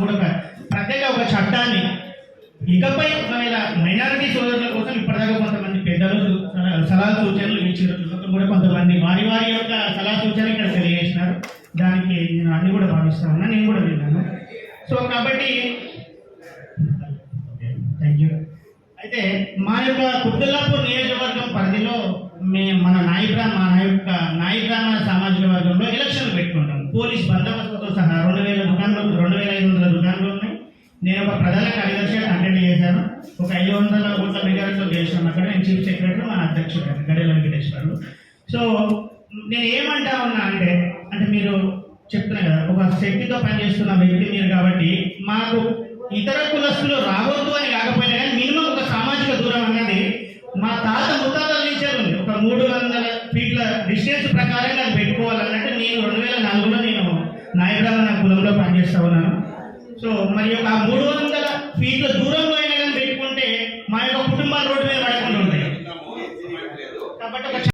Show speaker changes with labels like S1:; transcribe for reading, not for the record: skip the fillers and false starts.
S1: కూడా ఒక ప్రత్యేక ఒక చట్టాన్ని ఇకపై ఒకవేళ మైనారిటీ సోదరుల కోసం ఇప్పటిదాకా కొంతమంది పెద్దలు సలహా సూచనలు ఇచ్చారు, కూడా కొంతమంది వారి వారి యొక్క సలహా సూచనలు ఇక్కడ తెలియజేసినారు. దానికి నేను అన్ని కూడా భావిస్తా ఉన్నా, నేను కూడా విన్నాను. సో కాబట్టి థ్యాంక్ యూ. అయితే మా యొక్క కుత్బుల్లాపూర్ నియోజకవర్గం పరిధిలో మన నాయిబ్రాహ్మణ సామాజిక వర్గంలో ఎలక్షన్లు పెట్టుకుంటాం. పోలీస్ బందోబస్తుతో సహా 2500 దుకాణాలు ఉన్నాయి. నేను ఒక ప్రధాన కార్యదర్శిగా కంటెంట్ చేశాను. ఒక 500 ఓట్ల మెజారిటీలో గెలిచాను. అక్కడ నేను చీఫ్ సెక్రటరీ, మన అధ్యక్షుడు గడెల వెంకటేశ్వర్లు. సో నేను ఏమంటా ఉన్నా అంటే మీరు చెప్తున్నా కదా, ఒక శక్తితో పనిచేస్తున్న వ్యక్తి మీరు కాబట్టి మాకు ఇతర కులస్తులు రావద్దు అని కాకపోయినా కానీ మినిమం ఒక సామాజిక దూరం అనేది మా తాత ముత్తాతల నుంచే ఉంది. ఒక 300 ఫీట్ల డిస్టెన్స్ ప్రకారంగా అది పెట్టుకోవాలన్నట్టు నేను 2004లో నేను నాయబ్రాహ్మణ కులంలో పనిచేస్తా ఉన్నాను. సో మరి ఒక 300 ఫీట్ల దూరంలో అయినా